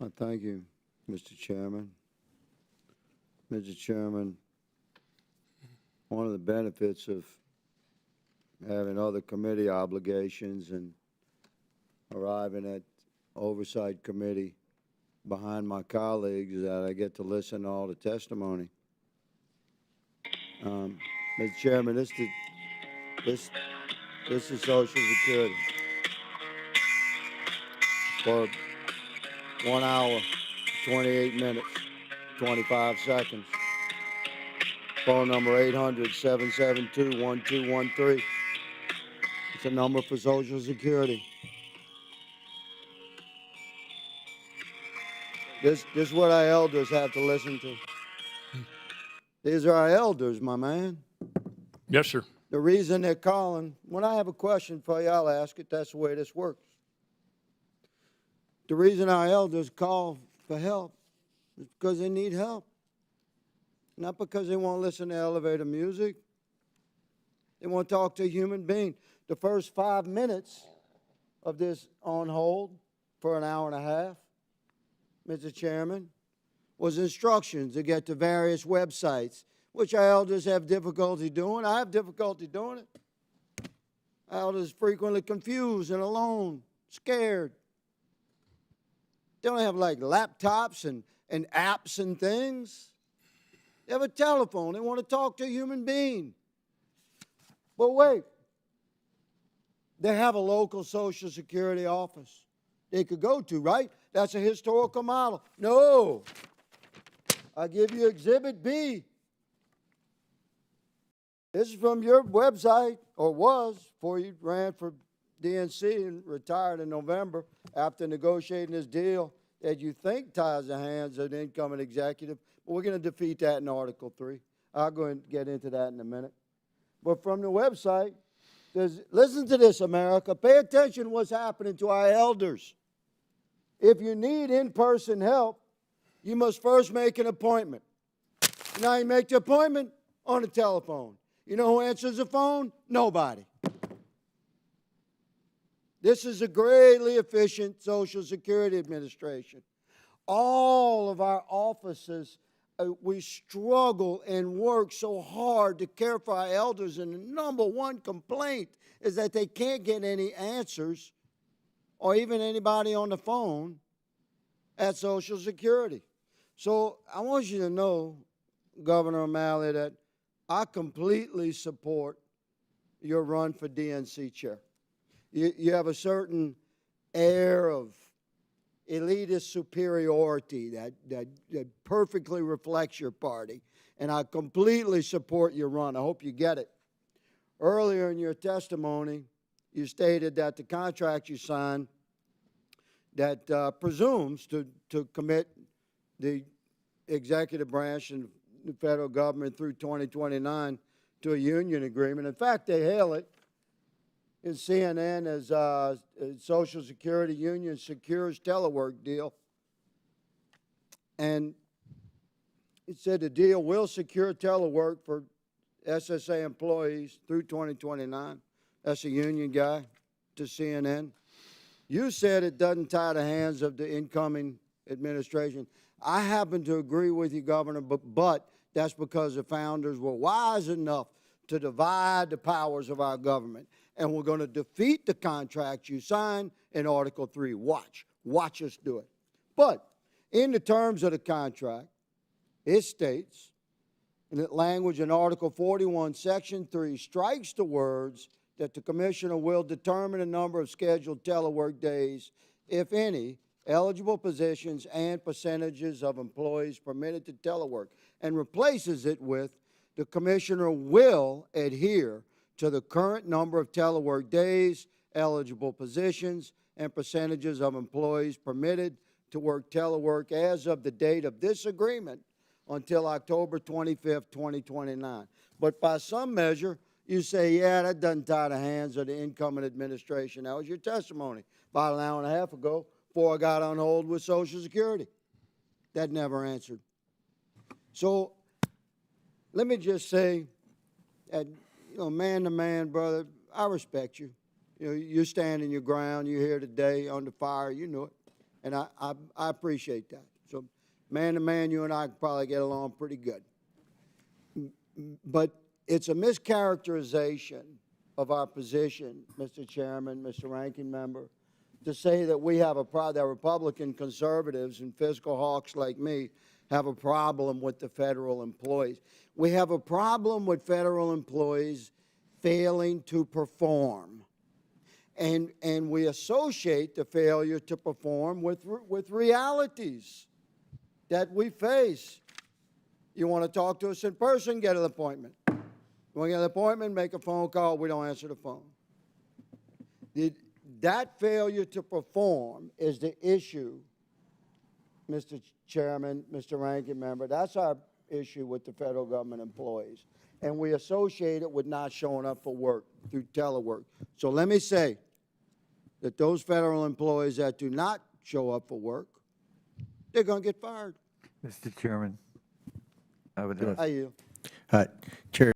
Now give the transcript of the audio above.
Thank you, Mr. Chairman. Mr. Chairman, one of the benefits of having other committee obligations and arriving at Oversight Committee behind my colleagues is that I get to listen to all the testimony. Mr. Chairman, this is Social Security for 1 hour, 28 minutes, 25 seconds. Phone number 800-772-1213. It's a number for Social Security. This is what our elders have to listen to. These are our elders, my man. Yes, sir. The reason they're calling, when I have a question for you, I'll ask it. That's the way this works. The reason our elders call for help is because they need help. Not because they want to listen to elevator music. They want to talk to a human being. The first 5 minutes of this on hold for an hour and a half, Mr. Chairman, was instructions to get to various websites, which our elders have difficulty doing. I have difficulty doing it. Our elders frequently confused and alone, scared. They don't have like laptops and apps and things. They have a telephone. They want to talk to a human being. But wait, they have a local Social Security office they could go to, right? That's a historical model. No. I give you Exhibit B. This is from your website, or was, before you ran for DNC and retired in November after negotiating this deal that you think ties the hands of the incoming executive. But we're going to defeat that in Article 3. I'll go and get into that in a minute. But from the website, listen to this, America. Pay attention to what's happening to our elders. If you need in-person help, you must first make an appointment. Now you make the appointment on the telephone. You know who answers the phone? Nobody. This is a greatly efficient Social Security Administration. All of our offices, we struggle and work so hard to care for our elders, and the number one complaint is that they can't get any answers or even anybody on the phone at Social Security. So I want you to know, Governor O'Malley, that I completely support your run for DNC chair. You have a certain air of elitist superiority that perfectly reflects your party, and I completely support your run. I hope you get it. Earlier in your testimony, you stated that the contract you signed that presumes to commit the executive branch and the federal government through 2029 to a union agreement. In fact, they hail it in CNN as Social Security Union secures telework deal. And it said the deal will secure telework for SSA employees through 2029. That's a union guy to CNN. You said it doesn't tie the hands of the incoming administration. I happen to agree with you, Governor, but that's because the founders were wise enough to divide the powers of our government. And we're going to defeat the contract you signed in Article 3. Watch us do it. But in the terms of the contract, it states, in that language in Article 41, Section 3, strikes the words that the Commissioner will determine the number of scheduled telework days, if any, eligible positions and percentages of employees permitted to telework, and replaces it with the Commissioner will adhere to the current number of telework days, eligible positions, and percentages of employees permitted to work telework as of the date of this agreement until October 25th, 2029. But by some measure, you say, yeah, that doesn't tie the hands of the incoming administration. That was your testimony about an hour and a half ago before I got on hold with Social Security. That never answered. So let me just say that, man to man, brother, I respect you. You're standing your ground. You're here today under fire. You know it. And I appreciate that. So man to man, you and I can probably get along pretty good. But it's a mischaracterization of our position, Mr. Chairman, Mr. Ranking Member, to say that we have a problem, that Republican conservatives and fiscal hawks like me have a problem with the federal employees. We have a problem with federal employees failing to perform. And we associate the failure to perform with realities that we face. You want to talk to us in person, get an appointment. You want to get an appointment, make a phone call, we don't answer the phone. That failure to perform is the issue, Mr. Chairman, Mr. Ranking Member. That's our issue with the federal government employees. And we associate it with not showing up for work through telework. So let me say that those federal employees that do not show up for work, they're going to get fired. Mr. Chairman, I would I yield. Chair.